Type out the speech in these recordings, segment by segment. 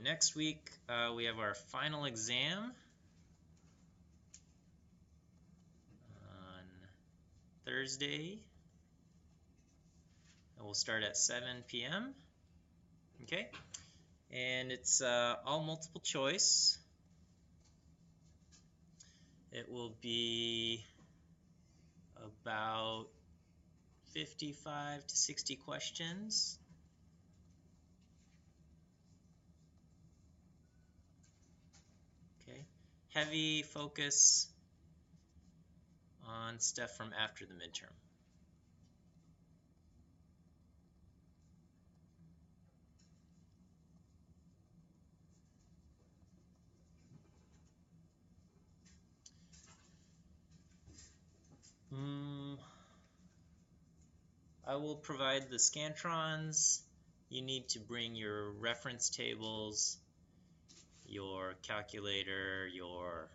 next week we have our final exam on Thursday. And we'll start at 7 p.m. Okay, and it's all multiple choice. It will be about 55 to 60 questions. Okay, heavy focus on stuff from after the midterm. I will provide the Scantrons. You need to bring your reference tables, your calculator, your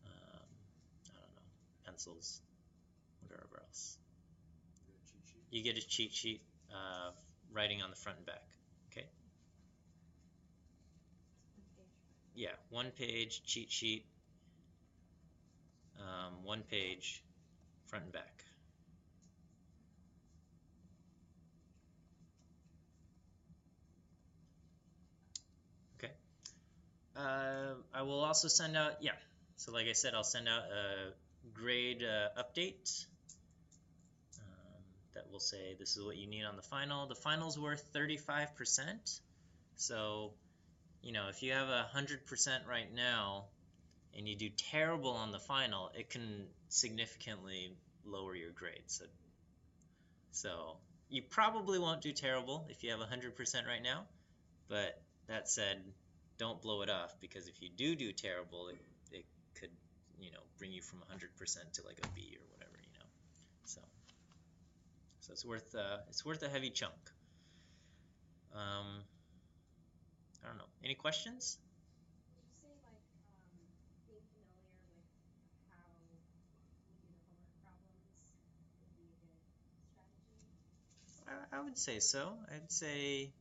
I don't know, pencils, whatever else. You get a cheat sheet, writing on the front and back. Okay. Yeah, 1 page cheat sheet, 1 page front and back. Okay. I will also send out, yeah, so like I said, I'll send out a grade update that will say this is what you need on the final. The final's worth 35%. So, you know, if you have 100% right now and you do terrible on the final, it can significantly lower your grade. So you probably won't do terrible if you have 100% right now, but that said, don't blow it off, because if you do terrible, it could, you know, bring you from 100% to like a B or whatever, you know. So it's worth a heavy chunk. I don't know. Any questions? Would you say like being familiar with how we do the homework problems would be a good strategy? I would say so. I'd say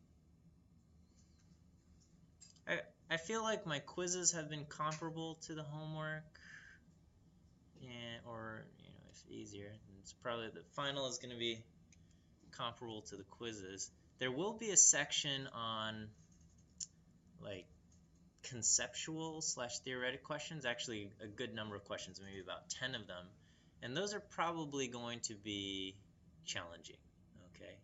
I feel like my quizzes have been comparable to the homework, and or you know, if easier. It's probably the final is going to be comparable to the quizzes. There will be a section on like conceptual / theoretic questions, actually a good number of questions, maybe about 10 of them, and those are probably going to be challenging. Okay,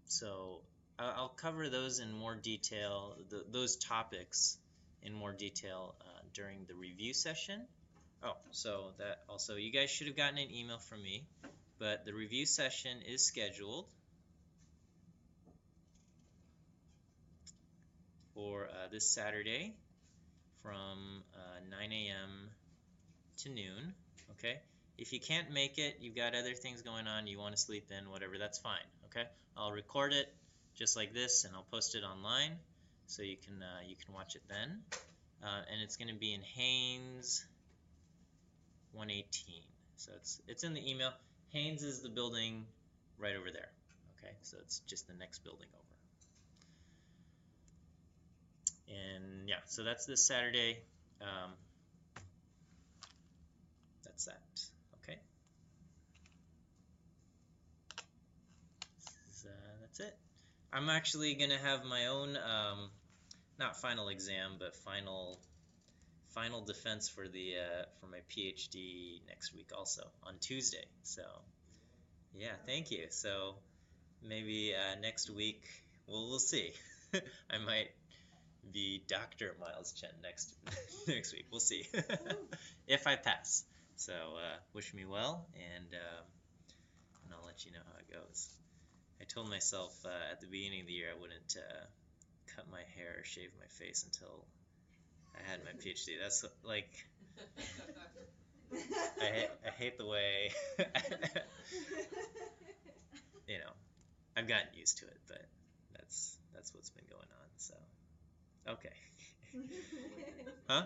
so I'll cover those in more detail, those topics in more detail during the review session. Oh, so that also, you guys should have gotten an email from me, but the review session is scheduled for this Saturday from 9 a.m. to noon. Okay, if you can't make it, you've got other things going on, you want to sleep in, whatever, that's fine. Okay, I'll record it just like this and I'll post it online so you can watch it then. And it's going to be in Haynes 118. So it's in the email. Haynes is the building right over there. Okay, so it's just the next building over. And yeah, so that's this Saturday. That's that. Okay. That's it. I'm actually gonna have my own, not final exam, but final defense for the for my PhD next week, also on Tuesday. So yeah, thank you. So maybe next week, we'll see. I might be Dr. Miles Chen next week. We'll see if I pass. So wish me well, and I'll let you know how it goes. I told myself at the beginning of the year I wouldn't cut my hair or shave my face until I had my PhD. That's like, I hate the way, you know, I've gotten used to it, but that's what's been going on. So okay. Huh?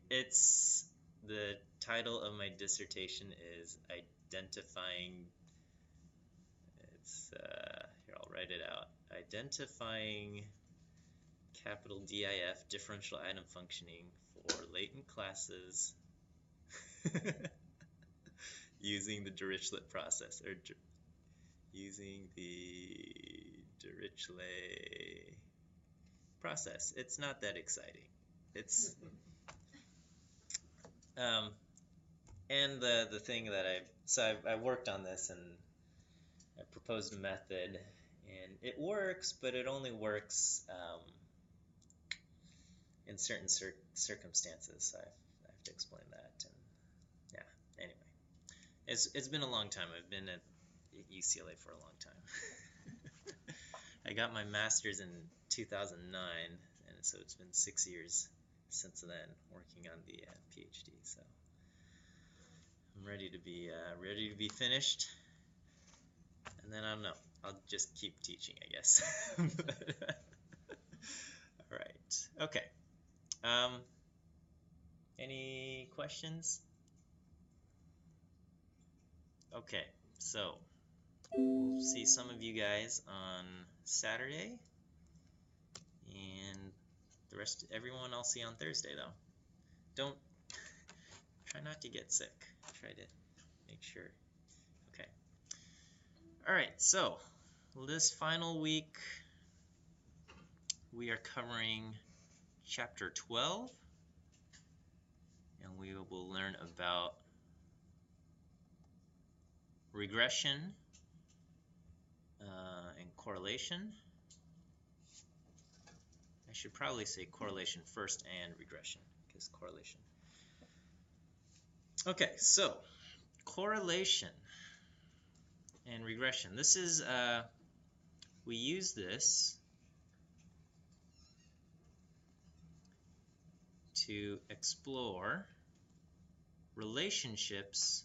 It's the title of my dissertation is identifying Here, I'll write it out. Identifying capital DIF differential item functioning for latent classes using the Dirichlet process, or using the Dirichlet process. It's not that exciting. It's and the thing that I worked on this, and I proposed a method, and it works, but it only works in certain circumstances. So I have to explain that. And yeah, anyway, it's been a long time. I've been at UCLA for a long time. I got my master's in 2009, and so it's been 6 years since then working on the PhD. So I'm ready to be finished, and then I don't know. I'll just keep teaching, I guess. All right. Okay. Any questions? Okay. So we'll see some of you guys on Saturday, and the rest, everyone I'll see on Thursday, though. Try not to get sick. Try to make sure. Okay. All right, so this final week we are covering chapter 12, and we will learn about regression and correlation. I should probably say correlation first and regression, because correlation. Okay, so correlation and regression. This is, we use this to explore relationships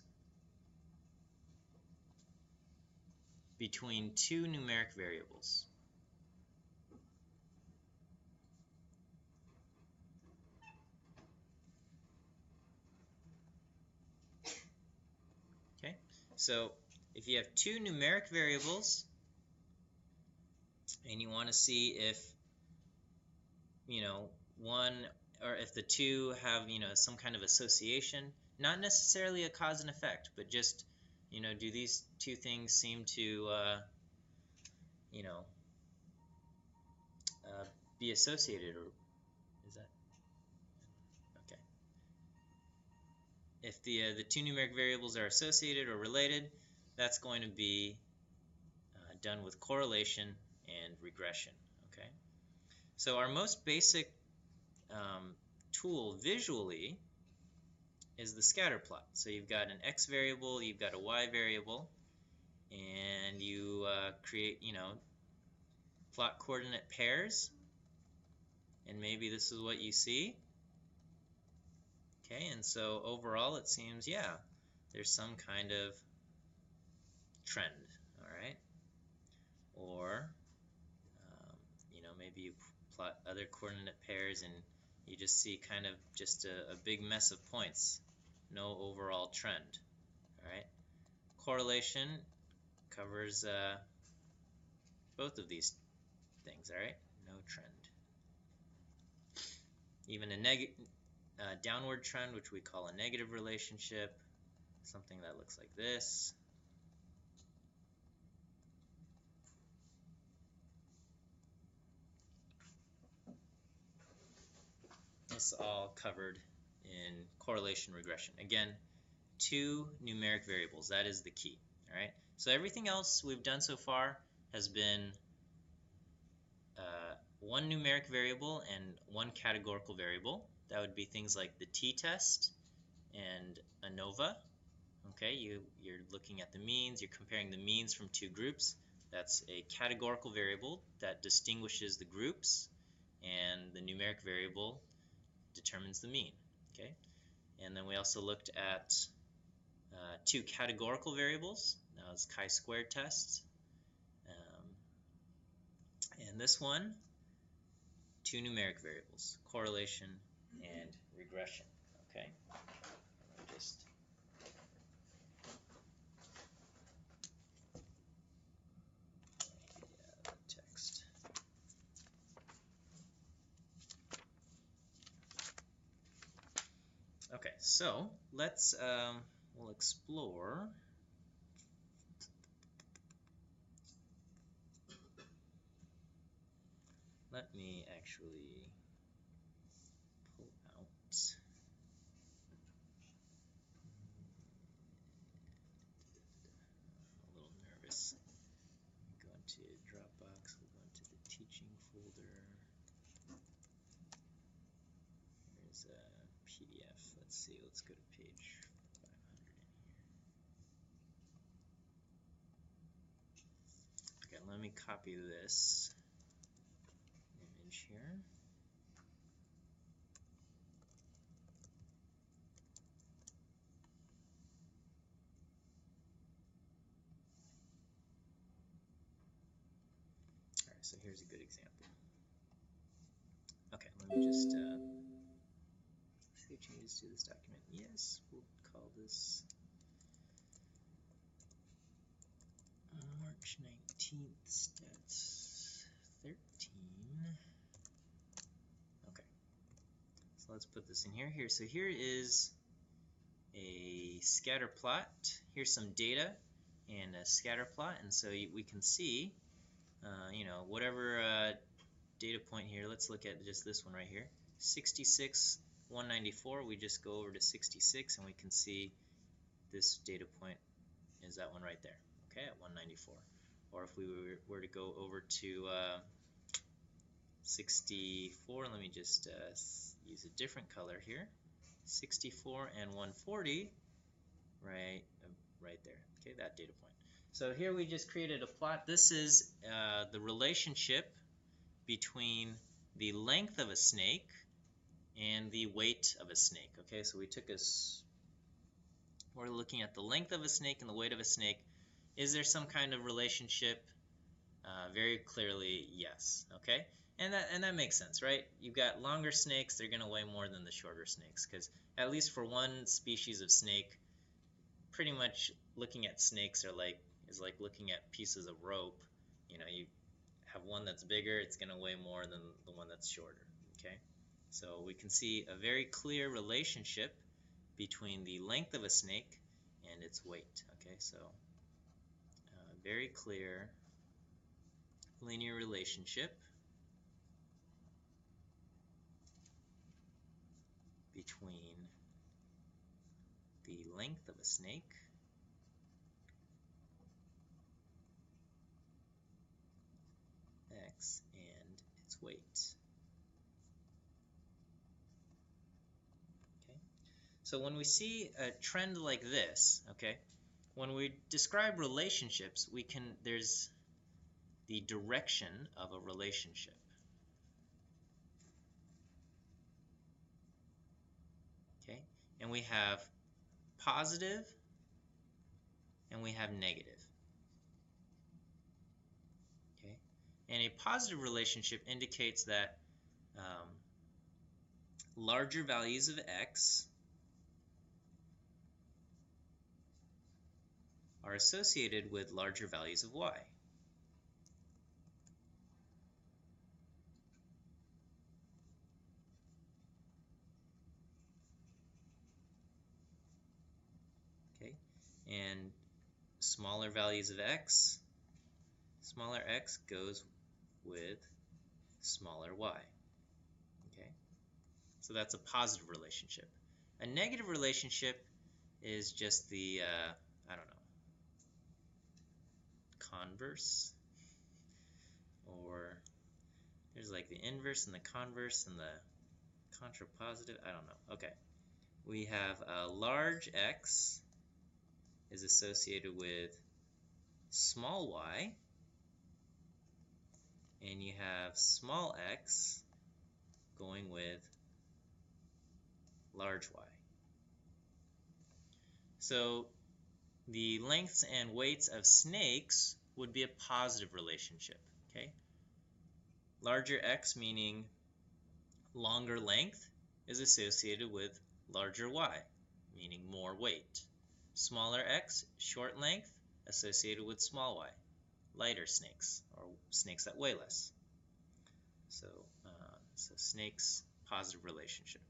between two numeric variables. Okay, so if you have two numeric variables and you want to see if, one, or if the two have, some kind of association, not necessarily a cause and effect, but just, do these two things seem to, be associated, or is that okay? If the two numeric variables are associated or related, that's going to be done with correlation and regression. Okay, so our most basic tool visually is the scatter plot. So you've got an x variable, you've got a y variable, and you create, plot coordinate pairs, and maybe this is what you see. Okay, and so overall it seems, yeah, there's some kind of trend, all right? Or, maybe you plot other coordinate pairs and you just see kind of just a big mess of points, no overall trend, all right? Correlation covers both of these things, all right? No trend. Even a downward trend, which we call a negative relationship, something that looks like this. This all covered in correlation regression. Again, two numeric variables. That is the key. All right. So everything else we've done so far has been one numeric variable and one categorical variable. That would be things like the t-test and ANOVA. Okay, you're looking at the means. You're comparing the means from two groups. That's a categorical variable that distinguishes the groups, and the numeric variable determines the mean. Okay, and then we also looked at two categorical variables. Now it's chi-squared tests, and this one, two numeric variables: correlation and regression. Okay, so let's we'll explore. Let me actually pull out. I'm a little nervous. Go into Dropbox. We'll go into the teaching folder. There's a PDF. Let's see. Let's go to page 500 in here. Okay, let me copy this image here. Alright, so here's a good example. Okay, let me just save changes to this document. Yes, we'll call this March 19th, stats 13. Okay, so let's put this in here. So here is a scatter plot. Here's some data and a scatter plot, and so we can see, you know, whatever data point here. Let's look at just this one right here, 66, 194. We just go over to 66, and we can see this data point is that one right there. Okay, at 194. Or if we were to go over to 64, let me just use a different color here. 64 and 140, right there. Okay, that data point. So here we just created a plot. This is the relationship between the length of a snake and the weight of a snake. Okay, so we're looking at the length of a snake and the weight of a snake. Is there some kind of relationship? Very clearly, yes. Okay, and that makes sense, right? You've got longer snakes; they're going to weigh more than the shorter snakes, because at least for one species of snake, pretty much looking at snakes is like looking at pieces of rope. You know, you have one that's bigger; it's going to weigh more than the one that's shorter. Okay, so we can see a very clear relationship between the length of a snake and its weight. Okay, so very clear linear relationship between the length of a snake x and its weight. Okay, so when we see a trend like this, okay, when we describe relationships, there's the direction of a relationship. Okay, and we have positive and we have negative. Okay, and a positive relationship indicates that larger values of x are associated with larger values of y. Okay, and smaller values of x, smaller x goes with smaller y. Okay, so that's a positive relationship. A negative relationship is just the, I don't know, converse, or there's like the inverse and the converse and the contrapositive, I don't know. Okay, we have a large x is associated with small y, and you have small x going with large y. So the lengths and weights of snakes would be a positive relationship. Okay, larger x, meaning longer length, is associated with larger y, meaning more weight. Smaller x, short length, associated with small y, lighter snakes, or snakes that weigh less. So snakes, positive relationship.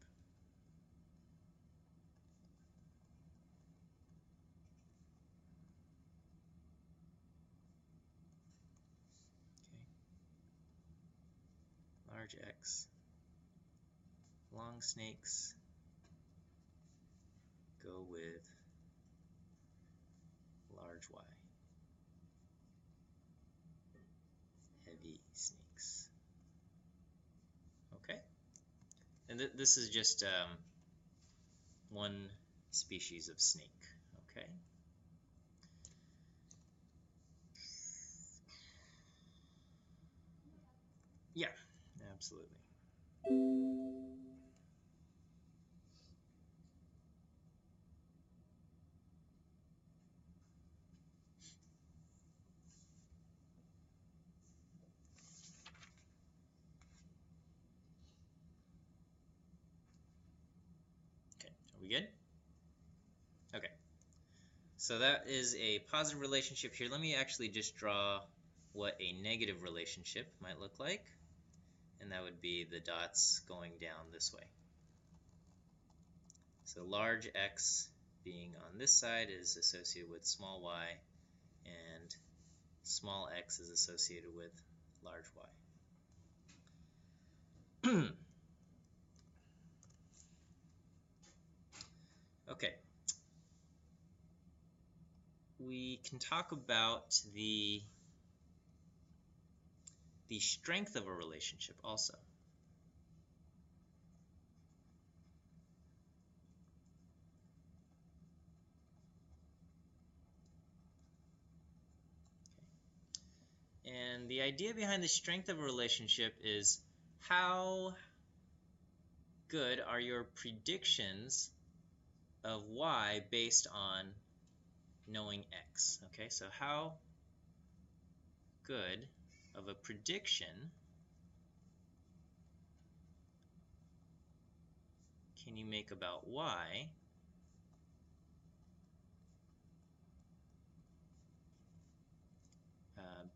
large X. Long snakes go with large Y. Heavy snakes. Okay? And this is just one species of snake. Okay? Yeah, absolutely. Okay, are we good? Okay. So that is a positive relationship here. Let me actually just draw what a negative relationship might look like. And that would be the dots going down this way. So large X being on this side is associated with small y, and small x is associated with large y. Okay. We can talk about the strength of a relationship also. And the idea behind the strength of a relationship is how good are your predictions of y based on knowing x. Okay, so how good of a prediction can you make about y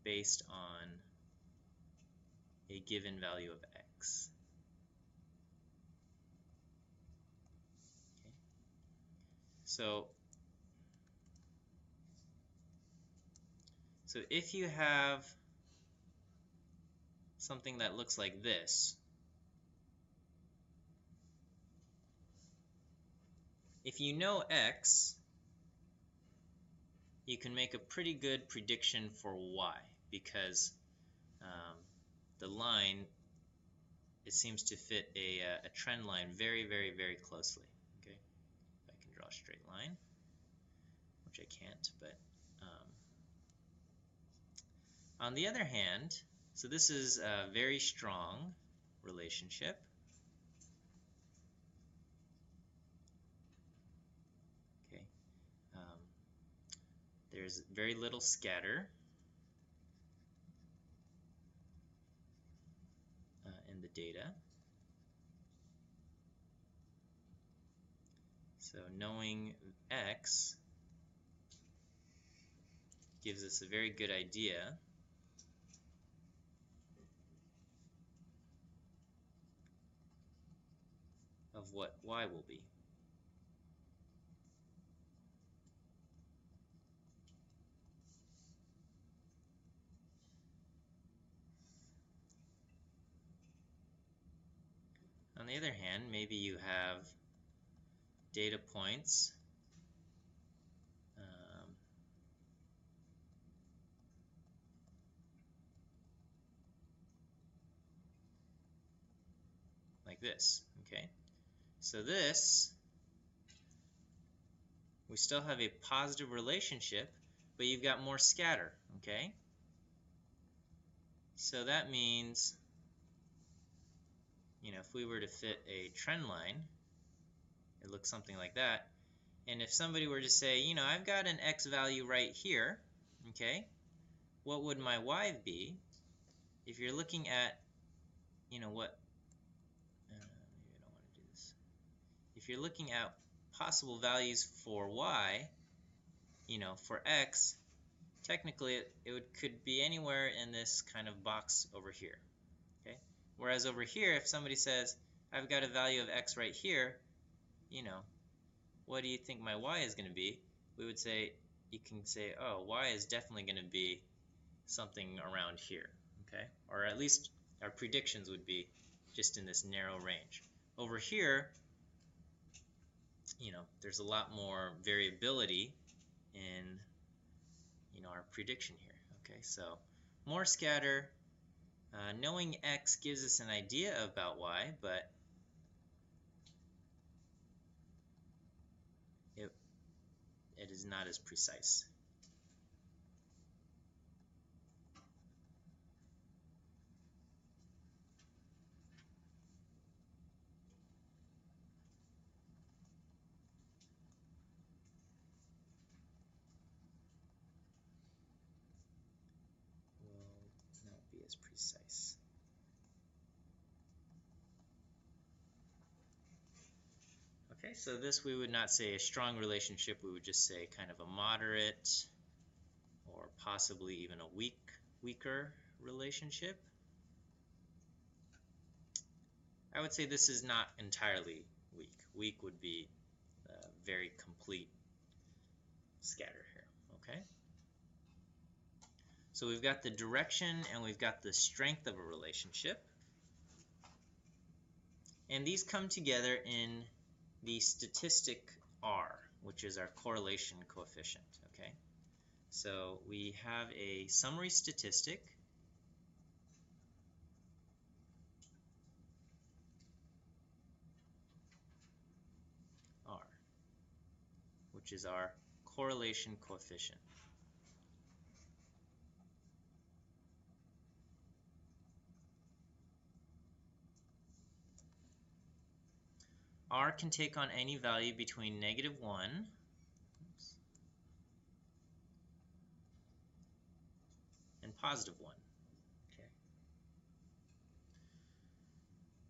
based on a given value of x? Okay. So if you have something that looks like this, if you know x, you can make a pretty good prediction for y, because the line, it seems to fit a trend line very, very, very closely. Okay, if I can draw a straight line, which I can't, but on the other hand, so this is a very strong relationship. Okay, there's very little scatter in the data. So knowing x gives us a very good idea of what y will be. On the other hand, maybe you have data points like this. Okay, so this, we still have a positive relationship, but you've got more scatter. Okay, so that means, if we were to fit a trend line, it looks something like that. And if somebody were to say, I've got an x value right here, okay, what would my y be? If you're looking at, maybe I don't want to do this. If you're looking at possible values for y, for x, technically it could be anywhere in this kind of box over here. Okay? Whereas over here, if somebody says, I've got a value of x right here, what do you think my y is going to be? We would say, you can say, oh, y is definitely going to be something around here. Okay? Or at least our predictions would be just in this narrow range. Over here, there's a lot more variability in, our prediction here. Okay, so more scatter. Knowing X gives us an idea about Y, but it is not as precise. Will not be as precise. Okay, so this we would not say a strong relationship, we would just say kind of a moderate or possibly even a weaker relationship. I would say this is not entirely weak. Weak would be a very complete scatter here, okay? So we've got the direction and we've got the strength of a relationship. And these come together in the statistic R, which is our correlation coefficient, okay? So we have a summary statistic R, which is our correlation coefficient. R can take on any value between -1 and +1. Okay.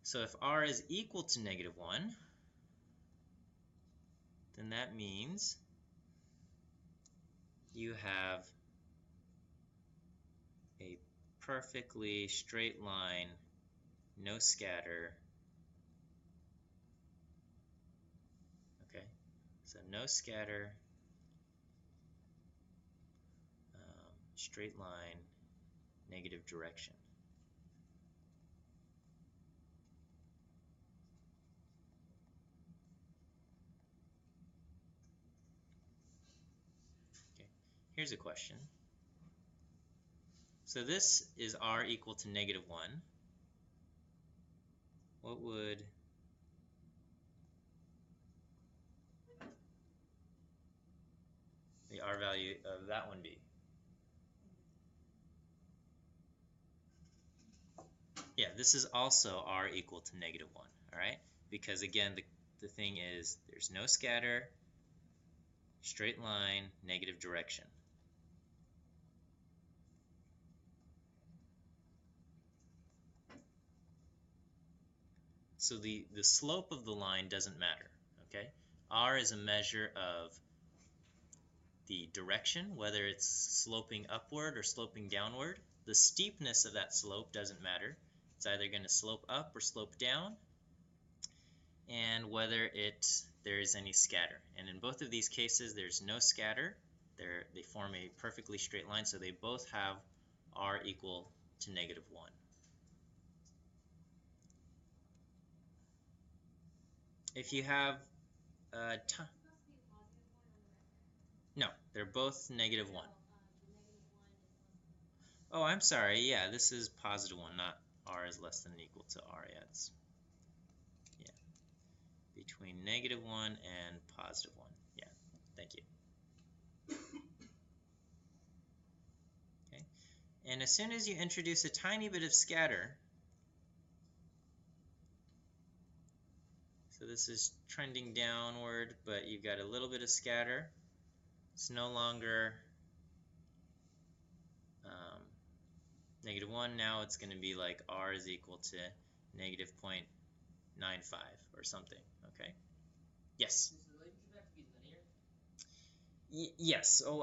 So if R is equal to -1, then that means you have a perfectly straight line, no scatter. Okay, so no scatter, straight line, negative direction. Okay, here's a question. So this is R equal to -1. What would the R value of that one be? Yeah, this is also R equal to -1, all right? Because again, the thing is there's no scatter, straight line, negative direction. So the slope of the line doesn't matter, okay? R is a measure of the direction, whether it's sloping upward or sloping downward. The steepness of that slope doesn't matter. It's either going to slope up or slope down, and whether there is any scatter. And in both of these cases, there's no scatter. They form a perfectly straight line, so they both have R equal to -1. If you have no, they're both -1. Oh, I'm sorry. Yeah, this is +1, not R is less than or equal to R. Yeah, between -1 and +1. Yeah, thank you. Okay, and as soon as you introduce a tiny bit of scatter, so this is trending downward, but you've got a little bit of scatter. It's no longer -1. Now it's going to be like R is equal to -0.95 or something. Okay. Yes. Does the relationship have to be linear? Yes. So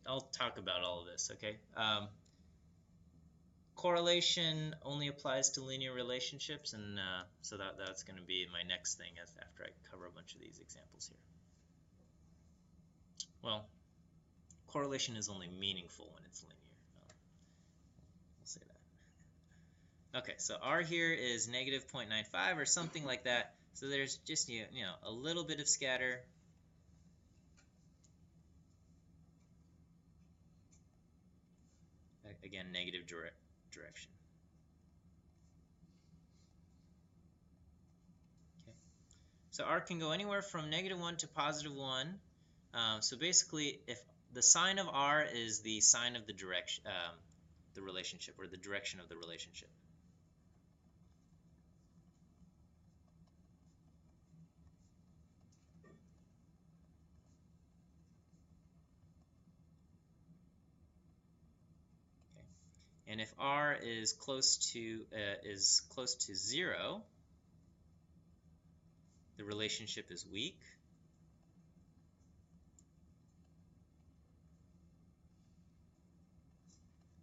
I'll talk about all of this. Okay. Correlation only applies to linear relationships, and so that's going to be my next thing after I cover a bunch of these examples here. Well, correlation is only meaningful when it's linear. We'll say Okay, so R here is negative 0.95 or something like that. So there's just a little bit of scatter. Again, negative direction. Okay. So R can go anywhere from -1 to +1. So basically, if the sign of R is the sign of the direction, the relationship, or the direction of the relationship. Okay. And if R is close to 0, the relationship is weak.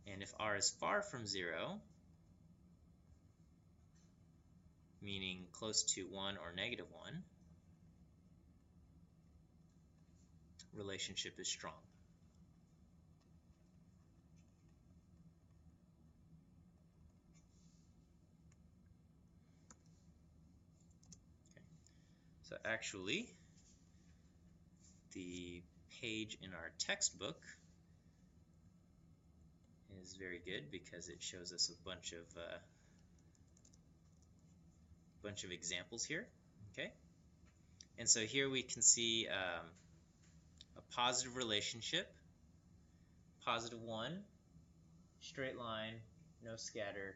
And if R is far from 0, meaning close to 1 or -1, relationship is strong. Okay. So actually, the page in our textbook is very good because it shows us a bunch of examples here. Okay, and so here we can see a positive relationship, +1, straight line, no scatter.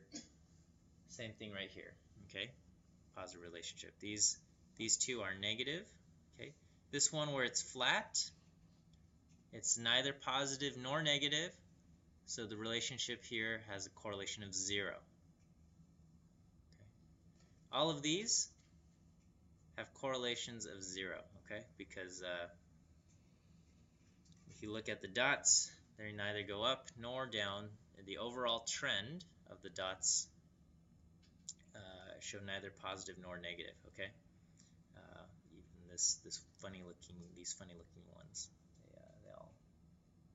Same thing right here. Okay, positive relationship. These two are negative. Okay, this one where it's flat, it's neither positive nor negative, so the relationship here has a correlation of 0. Okay. All of these have correlations of 0, okay? Because if you look at the dots, they neither go up nor down. The overall trend of the dots show neither positive nor negative, okay? Even these funny looking ones, they all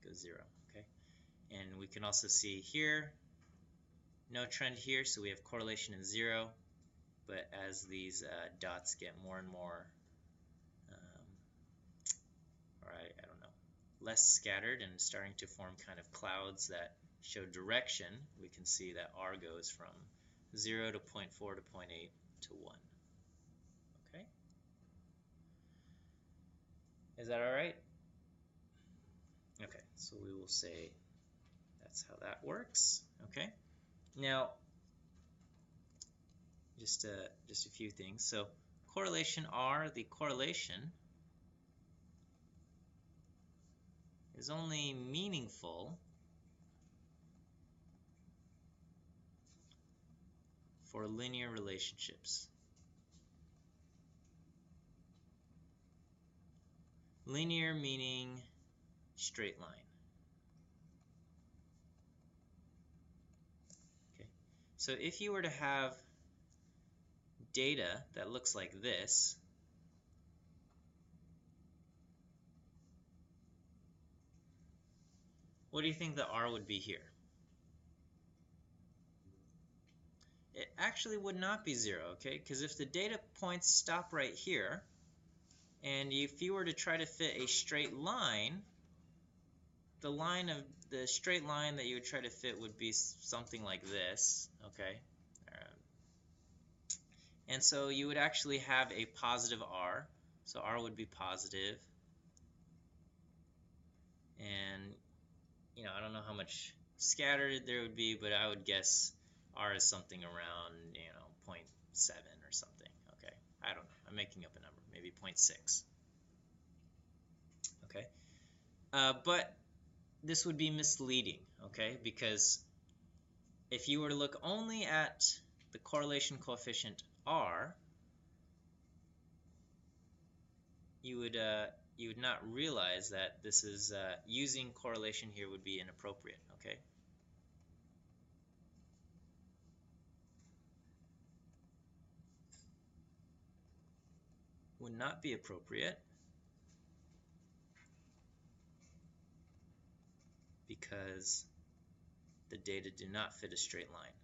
go 0, okay? And we can also see here, no trend here, so we have correlation of 0. But as these dots get more and more, I don't know, less scattered and starting to form kind of clouds that show direction, we can see that R goes from 0 to 0.4 to 0.8 to 1. Okay? Is that all right? Okay, so we will say that's how that works. Okay? Now, just a few things. So correlation R, the correlation is only meaningful for linear relationships. Linear meaning straight line. Okay. So if you were to have data that looks like this, what do you think the R would be here? It actually would not be 0, okay? Because if the data points stop right here, and if you were to try to fit a straight line, the straight line that you would try to fit would be something like this, okay? And so you would actually have a positive R, so R would be positive, and I don't know how much scattered there would be, but I would guess R is something around 0.7 or something. Okay, I don't know. I'm making up a number, maybe 0.6. Okay, but this would be misleading. Okay, because if you were to look only at the correlation coefficient R, you would not realize that this is using correlation here would be inappropriate. Okay. Would not be appropriate because the data do not fit a straight line.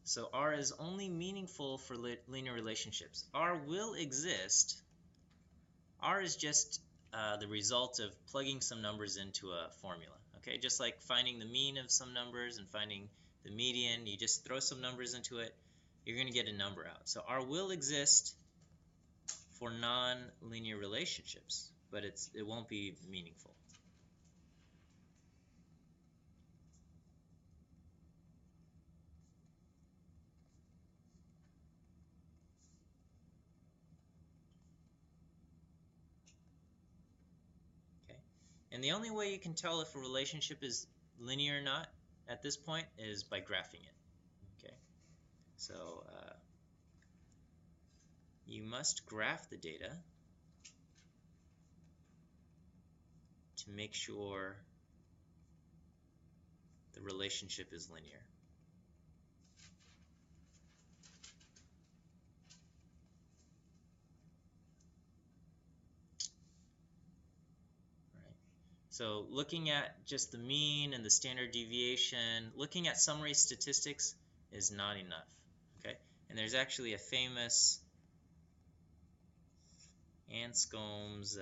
So R is only meaningful for linear relationships. R will exist. R is just the result of plugging some numbers into a formula. Okay, just like finding the mean of some numbers and finding the median, you just throw some numbers into it, you're going to get a number out. So R will exist for non-linear relationships, but it won't be meaningful. Okay, and the only way you can tell if a relationship is linear or not at this point is by graphing it. Okay, so you must graph the data to make sure the relationship is linear. Right. So looking at just the mean and the standard deviation, looking at summary statistics is not enough. Okay, and there's actually a famous Anscombe's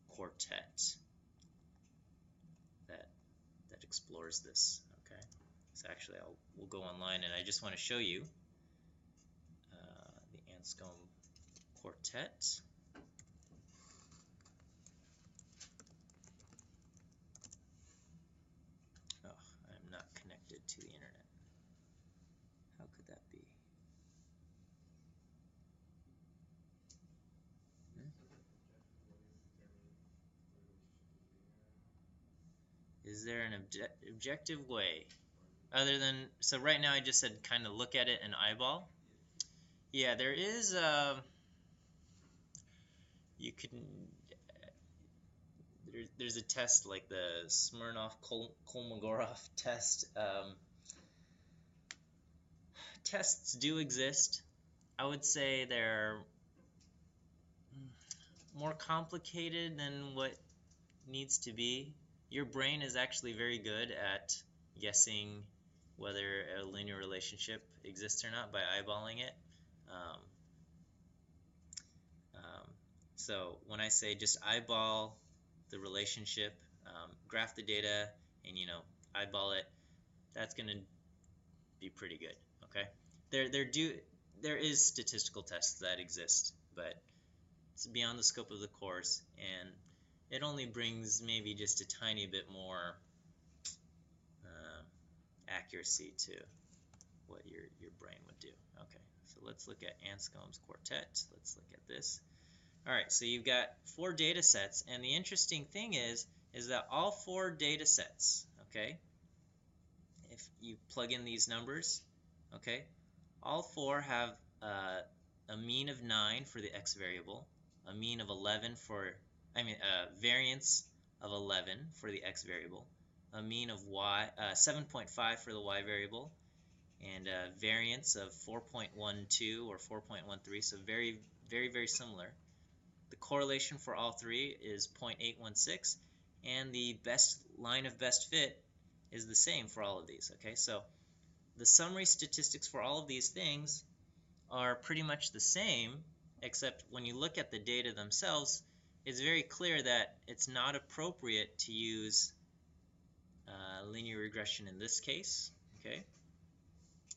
quartet that explores this. Okay, so actually we'll go online, and I just want to show you the Anscombe quartet. Oh, I'm not connected to the internet. How could that be? Is there an objective way other than, so right now I just said kind of look at it and eyeball? Yeah, there is you can there's a test like the Smirnov-Kolmogorov test. Tests do exist. I would say they're more complicated than what needs to be. Your brain is actually very good at guessing whether a linear relationship exists or not by eyeballing it. Um, so when I say just eyeball the relationship, graph the data, and eyeball it, that's going to be pretty good. Okay, there is statistical tests that exist, but it's beyond the scope of the course, and it only brings maybe just a tiny bit more accuracy to what your brain would do. Okay, so let's look at Anscombe's quartet. Let's look at this. All right, so you've got 4 data sets, and the interesting thing is that all 4 data sets, okay, if you plug in these numbers, okay, all 4 have a mean of 9 for the x variable, a mean of 11 for, variance of 11 for the x variable, a mean of 7.5 for the y variable, and a variance of 4.12 or 4.13, so very, very, very similar. The correlation for all 3 is 0.816, and the best line of best fit is the same for all of these. Okay, so the summary statistics for all of these things are pretty much the same, except when you look at the data themselves, it's very clear that it's not appropriate to use linear regression in this case. Okay,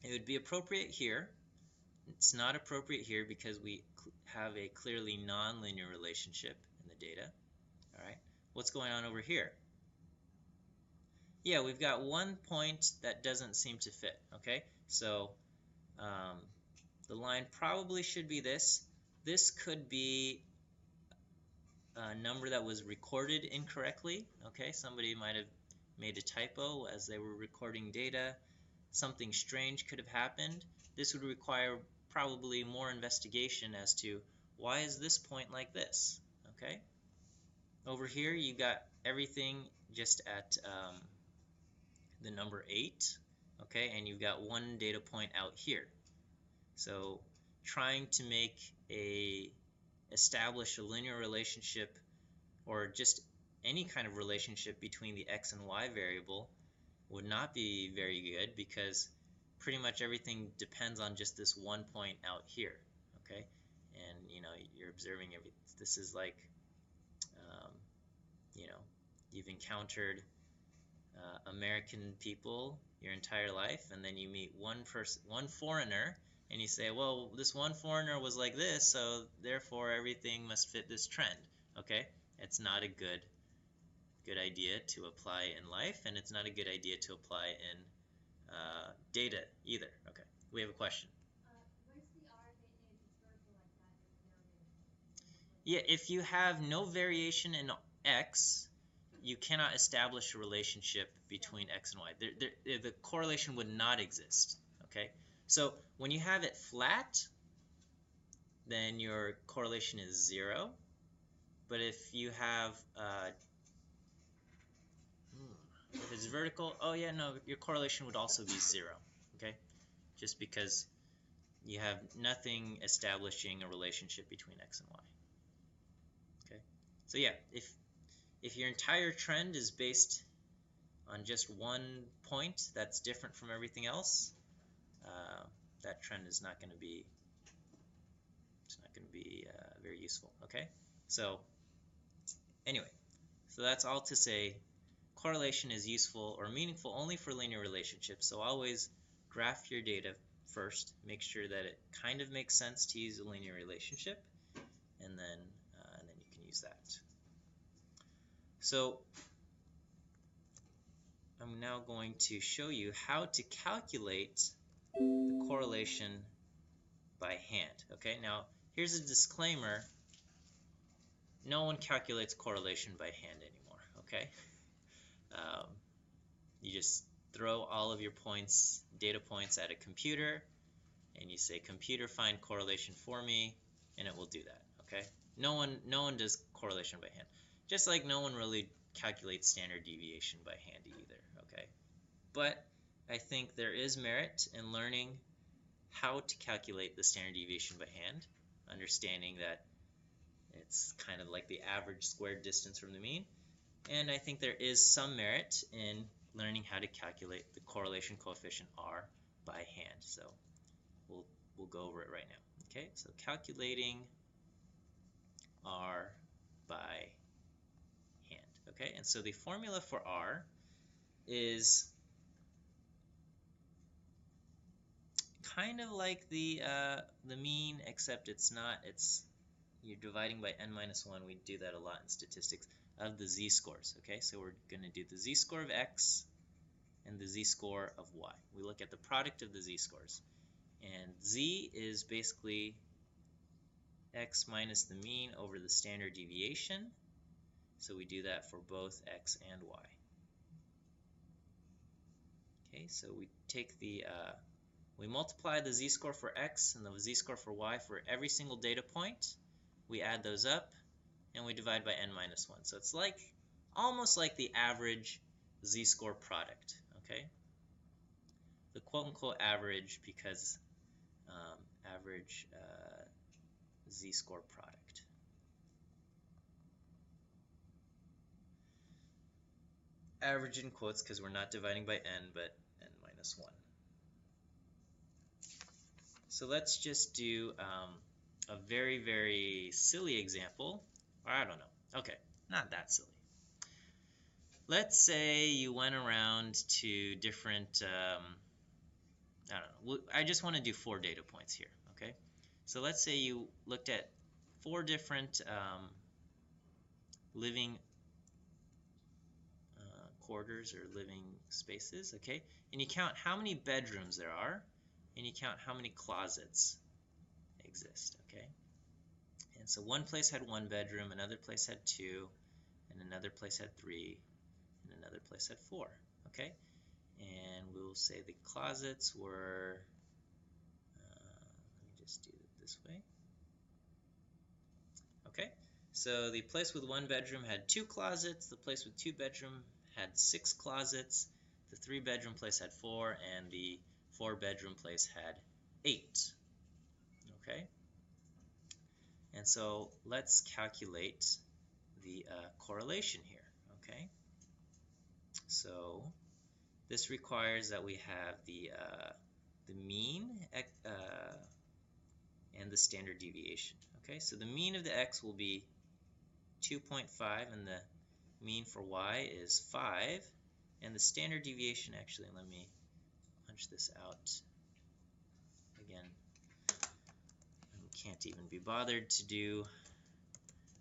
it would be appropriate here. It's not appropriate here because we have a clearly non-linear relationship in the data. All right, what's going on over here? Yeah, we've got one point that doesn't seem to fit. Okay, so the line probably should be this. This could be a number that was recorded incorrectly. Okay, somebody might have made a typo as they were recording data. Something strange could have happened. This would require probably more investigation as to why is this point like this. Okay, over here you got everything just at the number 8. Okay, and you've got one data point out here. So trying to establish a linear relationship or just any kind of relationship between the x and y variable would not be very good, because pretty much everything depends on just this one point out here, okay? And you know, you're observing everything. This is like, you know, you've encountered American people your entire life, and then you meet one foreigner, and you say, well, this one foreigner was like this, so therefore everything must fit this trend. Okay, it's not a good idea to apply in life, and it's not a good idea to apply in data either. Okay, we have a question. Where's the R if it's vertical like that and variable? Yeah, if you have no variation in x, you cannot establish a relationship between x and y. The correlation would not exist. Okay, so when you have it flat, then your correlation is 0. But if you have if it's vertical, oh yeah, no, your correlation would also be 0. Okay, just because you have nothing establishing a relationship between x and y. Okay, so yeah, if your entire trend is based on just one point that's different from everything else, that trend is not going to be very useful. Okay, so anyway, so that's all to say correlation is useful or meaningful only for linear relationships. So always graph your data first, make sure that it kind of makes sense to use a linear relationship, and then you can use that. So I'm now going to show you how to calculate the correlation by hand. Okay, now here's a disclaimer. No one calculates correlation by hand anymore. Okay, you just throw all of your data points at a computer, and you say, computer, find correlation for me, and it will do that. Okay, no one does correlation by hand. Just like no one really calculates standard deviation by hand either. Okay, but I think there is merit in learning how to calculate the standard deviation by hand, understanding that it's kind of like the average squared distance from the mean. And I think there is some merit in learning how to calculate the correlation coefficient R by hand. So we'll go over it right now. Okay, so calculating R by hand. Okay, and so the formula for R is kind of like the mean, except it's not. You're dividing by n-1. We do that a lot in statistics, of the z-scores. Okay, so we're going to do the z-score of x and the z-score of y. We look at the product of the z-scores. And z is basically x minus the mean over the standard deviation. So we do that for both x and y. Okay, so we take we multiply the z-score for x and the z-score for y for every single data point. We add those up, and we divide by n-1. So it's almost like the average z-score product. Okay, the quote-unquote average, because average z-score product. Average in quotes because we're not dividing by n, but n-1. So let's just do a very, very silly example. Or I don't know. Okay, not that silly. Let's say you went around to different, I don't know. I just want to do 4 data points here. Okay, so let's say you looked at 4 different living quarters or living spaces. Okay, and you count how many bedrooms there are, and you count how many closets exist. Okay, and so one place had 1 bedroom, another place had 2, and another place had 3, and another place had 4. Okay, and we'll say the closets were, let me just do it this way. Okay, so the place with 1 bedroom had 2 closets, the place with 2 bedroom had 6 closets, the 3 bedroom place had 4, and the 4 bedroom place had 8. Okay, and so let's calculate the correlation here. Okay, so this requires that we have the the mean and the standard deviation. Okay, so the mean of the x will be 2.5 and the mean for y is 5, and the standard deviation, actually, let me punch this out again. I can't even be bothered to do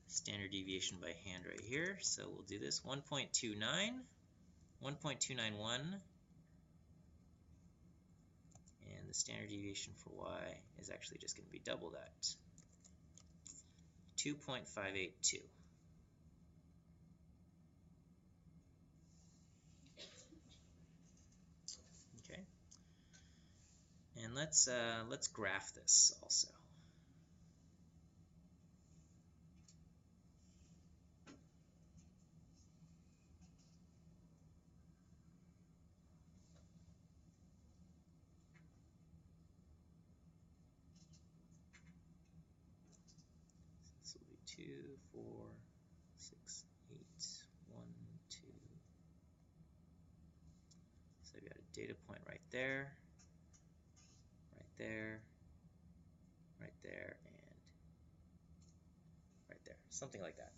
standard deviation by hand right here, so we'll do this 1.29, 1.291, and the standard deviation for y is actually just going to be double that, 2.582. Okay, and let's graph this also. This will be 2, 4, 6, 8, 1, 2. So I've got a data point right there, right there, right there, and right there. Something like that.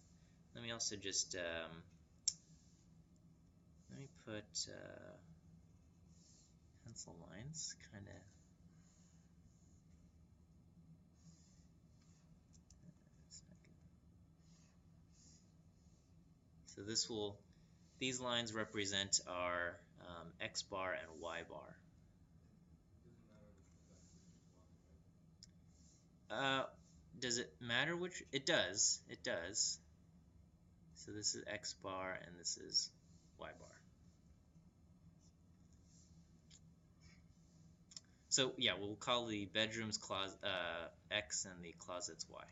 Let me also just let me put pencil lines, kind of. So these lines represent our x bar and y bar. Does it matter which? It does. It does. So this is x bar and this is y bar. So yeah, we'll call the bedrooms x and the closets y.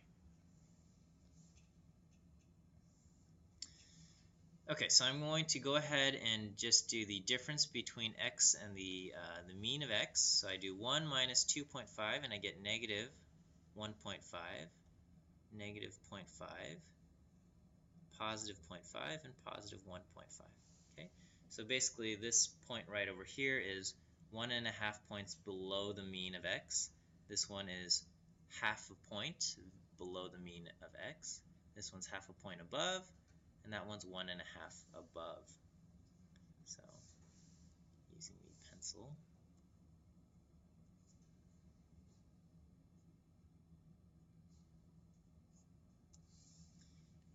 Okay, so I'm going to go ahead and just do the difference between x and the mean of x. So I do 1 minus 2.5 and I get negative 1.5, negative 0.5, positive 0.5, and positive 1.5. Okay, so basically this point right over here is 1.5 points below the mean of x. This one is half a point below the mean of x. This one's half a point above, and that one's 1.5 above. So using the pencil.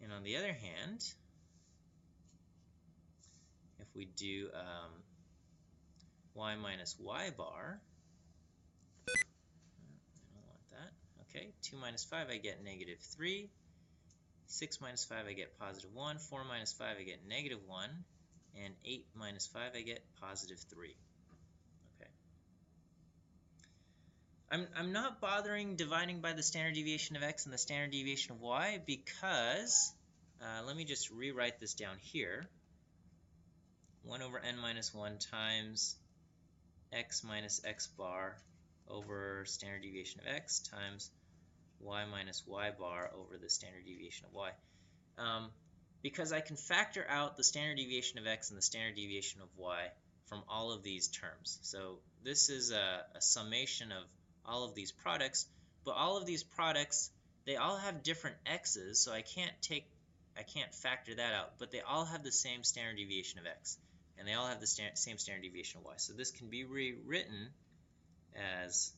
And on the other hand, if we do y minus y bar, I don't want that. Okay, 2 minus 5, I get negative 3. 6 minus 5, I get positive 1. 4 minus 5, I get negative 1. And 8 minus 5, I get positive 3. Okay. I'm not bothering dividing by the standard deviation of x and the standard deviation of y because, let me just rewrite this down here. 1 over n minus 1 times x minus x bar over standard deviation of x times y minus y bar over the standard deviation of y. Because I can factor out the standard deviation of x and the standard deviation of y from all of these terms. So this is a summation of all of these products, but all of these products, they all have different x's, so I can't factor that out, but they all have the same standard deviation of x, and they all have the same standard deviation of y. So this can be rewritten as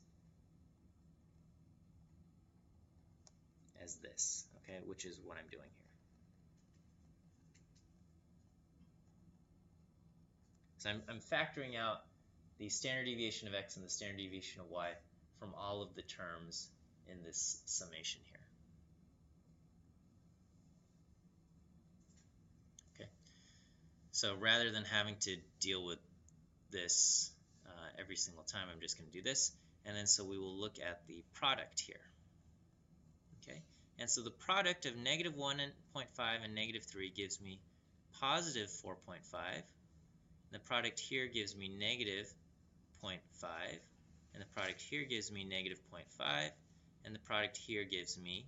this, okay, which is what I'm doing here. So I'm factoring out the standard deviation of x and the standard deviation of y from all of the terms in this summation here. Okay. So rather than having to deal with this every single time, I'm just going to do this. And then so we will look at the product here. Okay. And so the product of negative 1.5 and negative 3 gives me positive 4.5. The product here gives me negative 0.5, and the product here gives me negative 0.5, and the product here gives me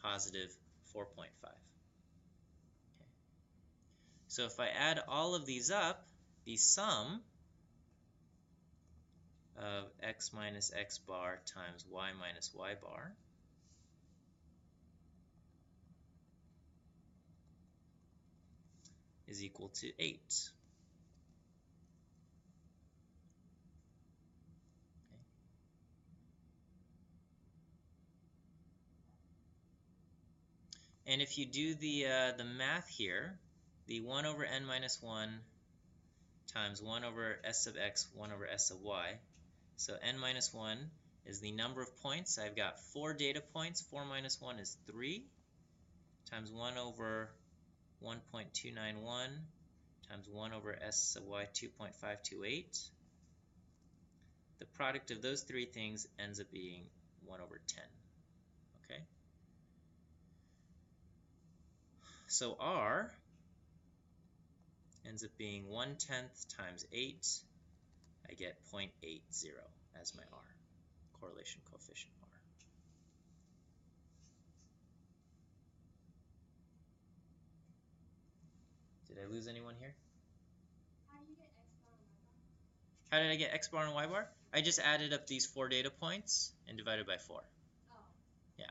positive 4.5. Okay. So if I add all of these up, the sum of x minus x bar times y minus y bar is equal to 8. Okay. And if you do the math here, the 1 over n minus 1 times 1 over s of x, 1 over s of y. So n minus 1 is the number of points. I've got 4 data points. 4 minus 1 is 3 times 1 over 1.291 times 1 over s of y, 2.528. The product of those three things ends up being 1 over 10. Okay? So R ends up being 1/10 times 8. I get 0.80 as my R, correlation coefficient R. Did I lose anyone here? How do you get X bar and Y bar? How did I get X bar and Y bar? I just added up these 4 data points and divided by 4. Oh. Yeah.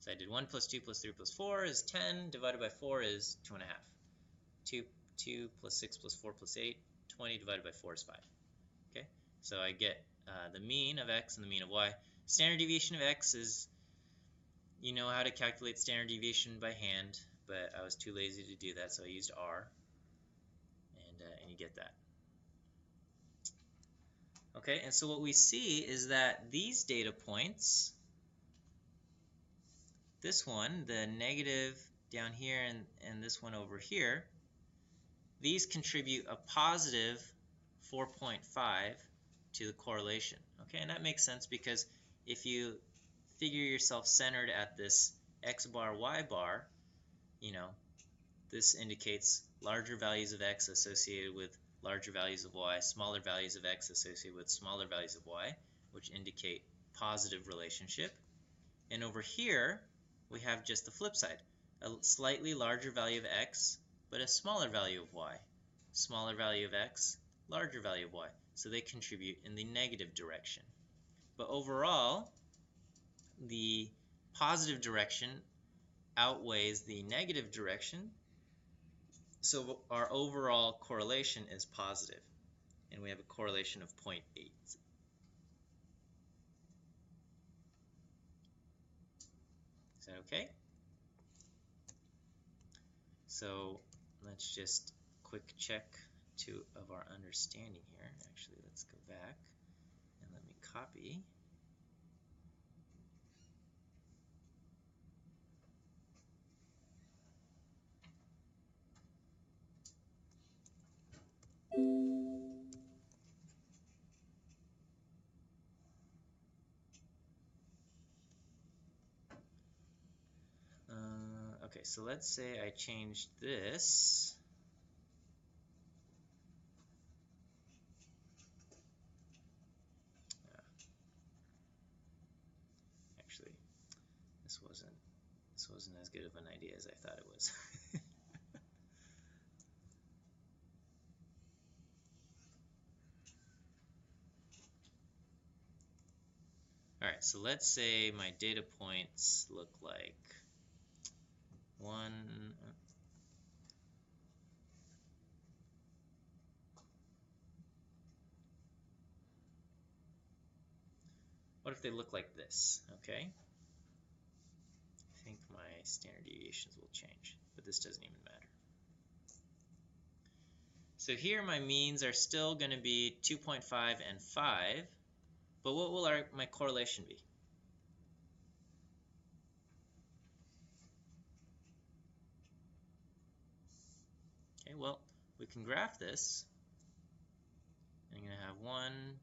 So I did 1 plus 2 plus 3 plus 4 is 10, divided by 4 is 2.5. 2 plus 6 plus 4 plus 8, 20 divided by 4 is 5. Okay, so I get the mean of x and the mean of y. Standard deviation of x is, you know how to calculate standard deviation by hand, but I was too lazy to do that, so I used R, and you get that. Okay, and so what we see is that these data points, this one, the negative down here, and this one over here, these contribute a positive 4.5 to the correlation. Okay, and that makes sense because if you figure yourself centered at this x bar, y bar, you know, this indicates larger values of x associated with larger values of y, smaller values of x associated with smaller values of y, which indicate positive relationship. And over here, we have just the flip side, a slightly larger value of x, but a smaller value of y. Smaller value of x, larger value of y. So they contribute in the negative direction. But overall, the positive direction outweighs the negative direction. So our overall correlation is positive, and we have a correlation of 0.8. Is that okay? So let's just quick check of our understanding here. Actually, let's go back and let me copy. Okay, so let's say I changed this. Actually, this wasn't as good of an idea as I thought it was. Alright, so let's say my data points look like 1. What if they look like this? Okay. I think my standard deviations will change, but this doesn't even matter. So here my means are still going to be 2.5 and 5, but what will my correlation be? Okay, well, we can graph this. I'm going to have 1,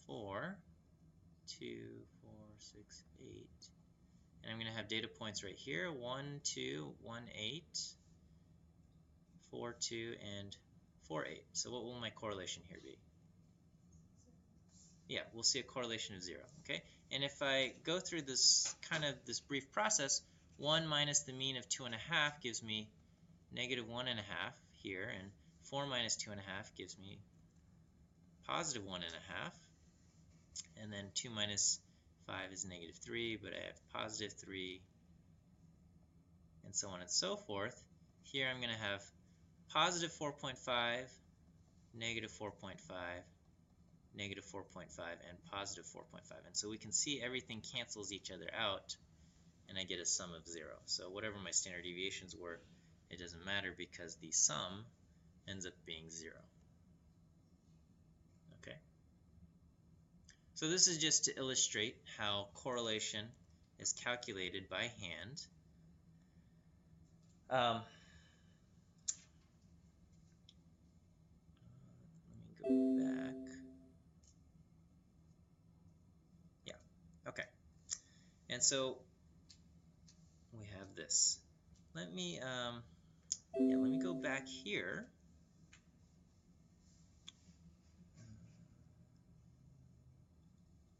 4, 2, 4, 6, 8. And I'm going to have data points right here, 1, 2, 1, 8, 4, 2, and 4, 8. So what will my correlation here be? Yeah, we'll see a correlation of 0, okay? And if I go through this this brief process, 1 minus the mean of 2.5 gives me negative 1.5 here, and 4 minus 2.5 gives me positive 1.5. And then 2 minus 5 is negative 3, but I have positive 3, and so on and so forth. Here I'm going to have positive 4.5, negative 4.5, negative 4.5, and positive 4.5. And so we can see everything cancels each other out, and I get a sum of 0. So whatever my standard deviations were, it doesn't matter because the sum ends up being 0. Okay? So this is just to illustrate how correlation is calculated by hand. Let me go back. Yeah, okay. And so we have this. Let me go back here.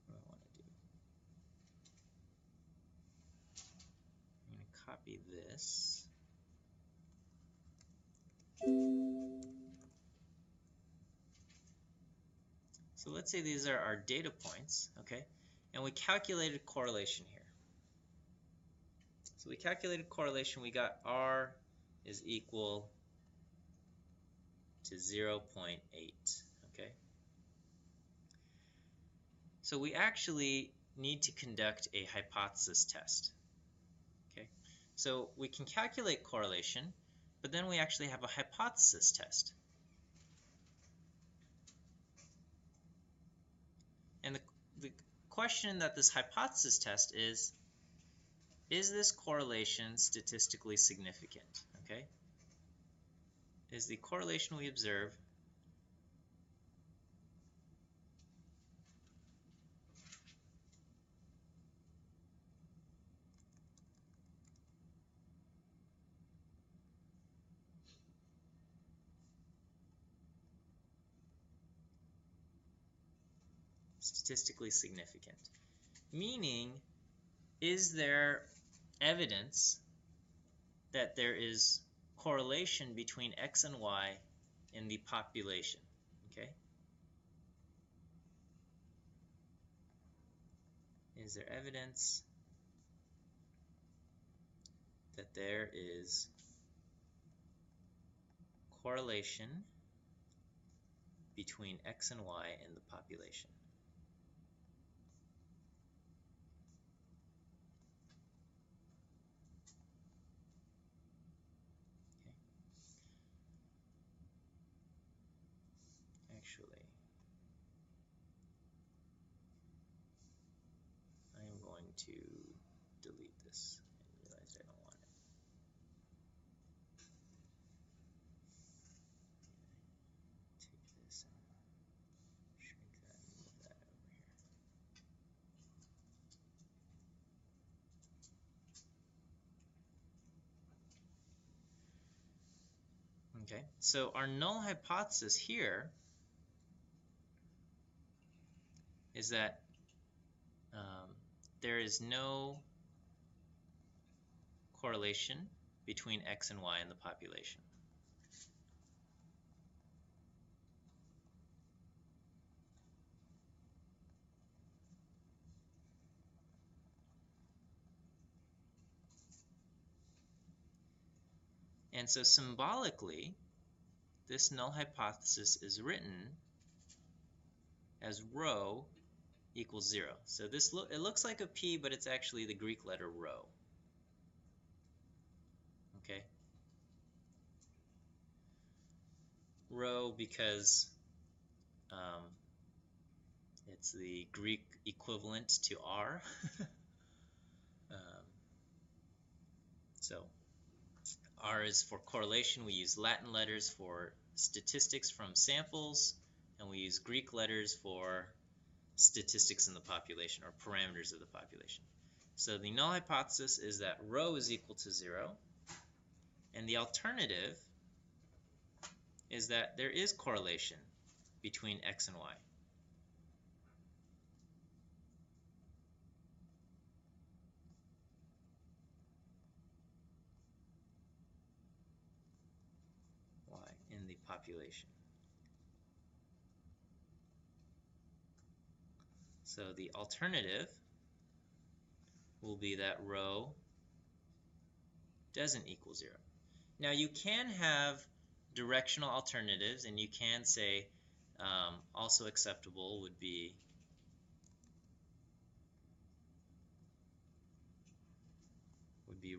What do I want to do? I'm going to copy this. So let's say these are our data points, okay? And we calculated correlation here. So we calculated correlation. We got R is equal to 0.8, okay? So we actually need to conduct a hypothesis test, okay? So we can calculate correlation, but then we actually have a hypothesis test. And the question that this hypothesis test is this correlation statistically significant, okay? Is the correlation we observe statistically significant? Meaning, is there evidence that there is correlation between X and Y in the population, okay? Is there evidence that there is correlation between X and Y in the population? Okay. Actually, I am going to delete this. I realized I don't want it. Take this and shrink that and move that over here. Okay, so our null hypothesis here is that there is no correlation between X and Y in the population. And so symbolically, this null hypothesis is written as rho equals 0. So it looks like a P, but it's actually the Greek letter rho. Okay? Rho because it's the Greek equivalent to R. So R is for correlation. We use Latin letters for statistics from samples, and we use Greek letters for statistics in the population or parameters of the population. So the null hypothesis is that rho is equal to 0, and the alternative is that there is correlation between X and Y. Y in the population. So the alternative will be that rho doesn't equal 0. Now you can have directional alternatives, and you can say also acceptable would be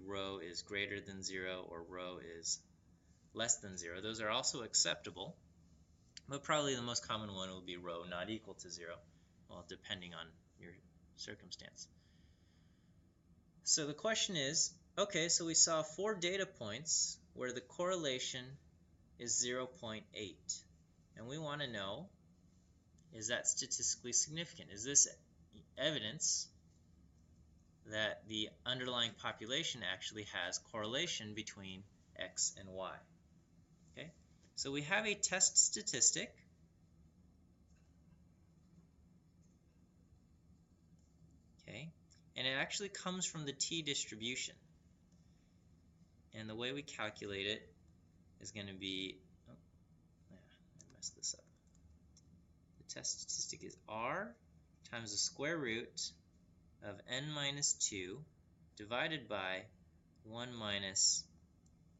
rho is greater than 0 or rho is less than 0. Those are also acceptable, but probably the most common one will be rho not equal to 0, well, depending on your circumstance. So the question is, okay, so we saw 4 data points where the correlation is 0.8, and we want to know, is that statistically significant? Is this evidence that the underlying population actually has correlation between X and Y? Okay, so we have a test statistic. Okay, and it actually comes from the t-distribution. And the way we calculate it is going to be, oh, yeah, I messed this up. The test statistic is R times the square root of n minus 2 divided by 1 minus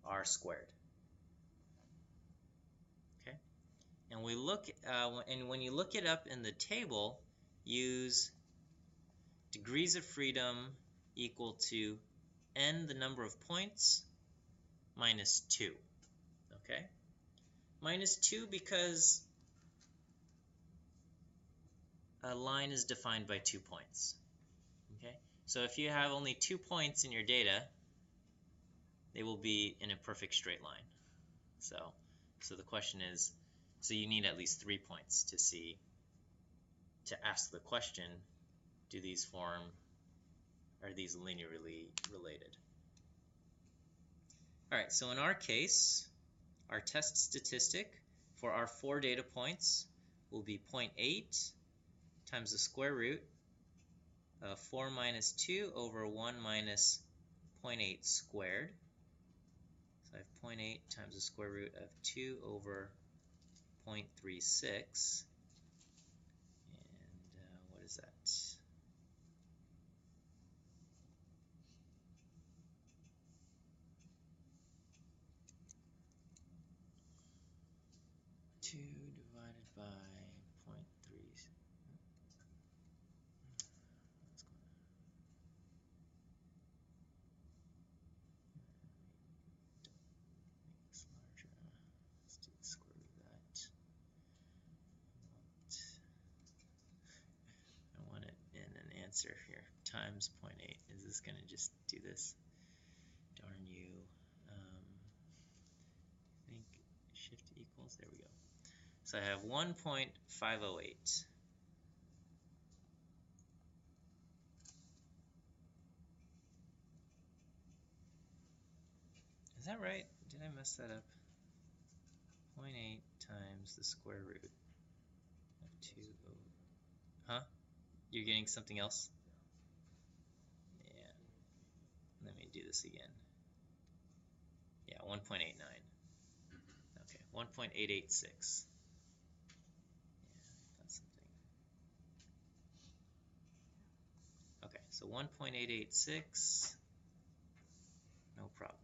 r squared. Okay, and we look, and when you look it up in the table, use degrees of freedom equal to n, the number of points, minus 2. Okay, minus 2 because a line is defined by 2 points. Okay, so if you have only 2 points in your data, they will be in a perfect straight line. So the question is, so you need at least 3 points to ask the question, do these form, are these linearly related? All right, so in our case, our test statistic for our 4 data points will be 0.8 times the square root of 4 minus 2 over 1 minus 0.8 squared. So I have 0.8 times the square root of 2 over 0.36. And what is that? Two divided by 0.3. Let's do the square root of that. I want it in an answer here. Times 0.8. Is this going to just do this? Darn you. I think shift equals. There we go. So I have 1.508. Is that right? Did I mess that up? 0.8 times the square root of 2 over... Huh? You're getting something else? Yeah. Let me do this again. Yeah, 1.89. Okay, 1.886. Yeah, that's something. Okay, so 1.886. No problem.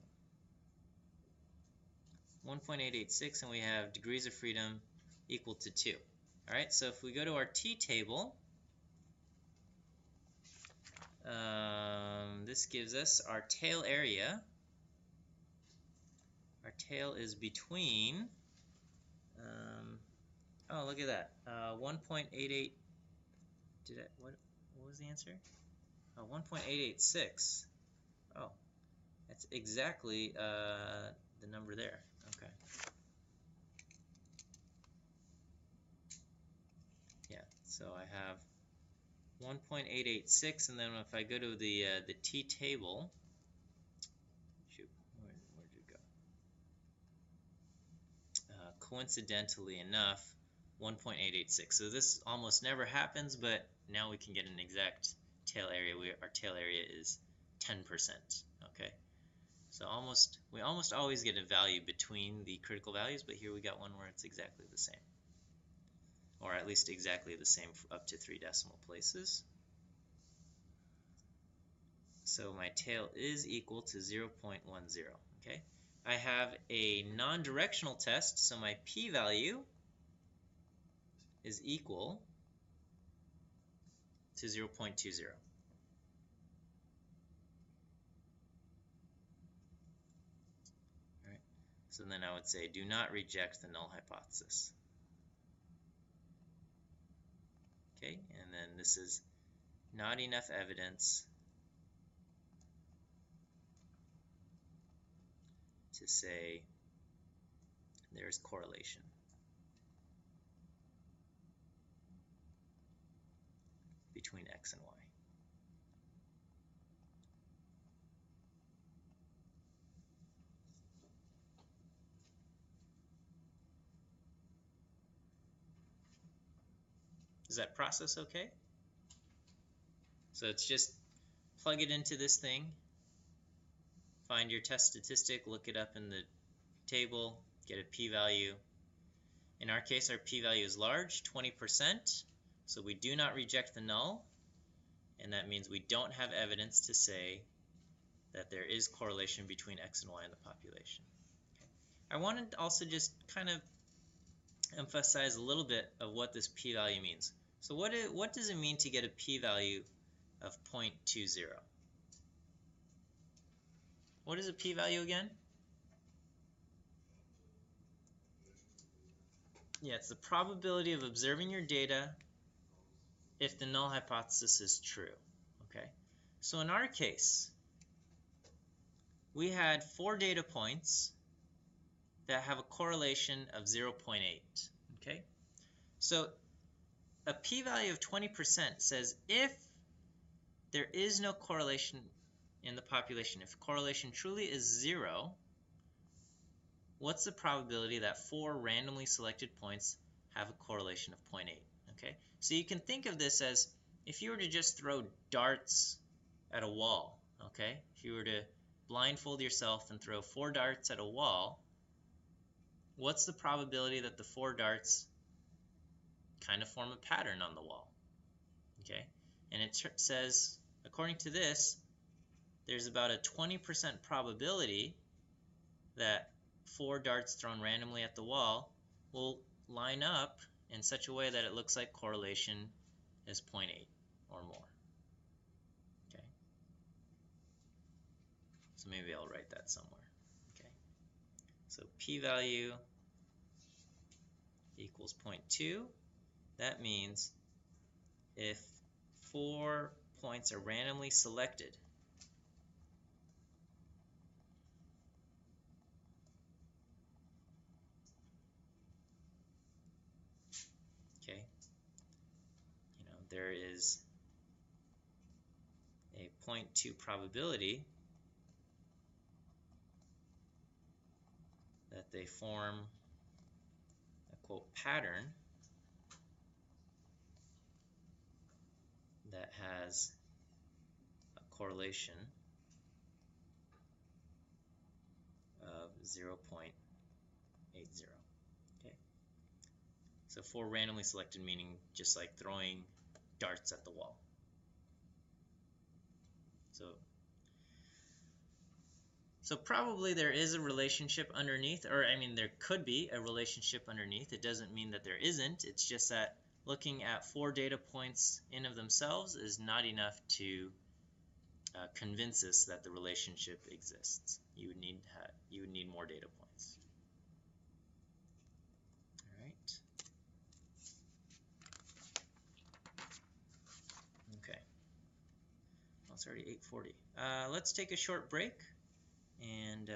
1.886, and we have degrees of freedom equal to 2. All right, so if we go to our t-table, this gives us our tail area. Our tail is between, oh, look at that, 1.88, what was the answer? Oh, 1.886. Oh, that's exactly the number there. Okay. Yeah, so I have 1.886, and then if I go to the t-table, shoot, where did it go? Coincidentally enough, 1.886. So this almost never happens, but now we can get an exact tail area. Our tail area is 10%. Okay, so we almost always get a value between the critical values, but here we got one where it's exactly the same. or at least exactly the same up to 3 decimal places. So my tail is equal to 0.10. Okay, I have a non-directional test, so my p-value is equal to 0.20. All right. So then I would say do not reject the null hypothesis. Okay, and then this is not enough evidence to say there's correlation between X and Y. Is that process okay? So it's just plug it into this thing, find your test statistic, look it up in the table, get a p-value. In our case, our p-value is large, 20%, so we do not reject the null, and that means we don't have evidence to say that there is correlation between X and Y in the population. Okay. I want to also just kind of emphasize a little bit of what this p-value means. So what does it mean to get a p-value of 0.20? What is a p-value again? Yeah, it's the probability of observing your data if the null hypothesis is true. Okay, so in our case, we had 4 data points that have a correlation of 0.8. Okay, so a p-value of 20% says if there is no correlation in the population, if correlation truly is 0, what's the probability that 4 randomly selected points have a correlation of 0.8? Okay, so you can think of this as if you were to just throw darts at a wall. Okay, if you were to blindfold yourself and throw 4 darts at a wall, what's the probability that the 4 darts kind of form a pattern on the wall? Okay, and it says, according to this, there's about a 20% probability that 4 darts thrown randomly at the wall will line up in such a way that it looks like correlation is 0.8 or more. Okay, so maybe I'll write that somewhere. Okay, so p-value equals 0.2. That means if 4 points are randomly selected, okay, there is a 0.2 probability that they form a quote pattern that has a correlation of 0.80. Okay, so 4 randomly selected meaning just like throwing darts at the wall. So probably there is a relationship underneath, or I mean there could be a relationship underneath. It doesn't mean that there isn't. It's just that looking at 4 data points in of themselves is not enough to convince us that the relationship exists. You would need more data points. All right. Okay. Well, it's already 8:40. Let's take a short break and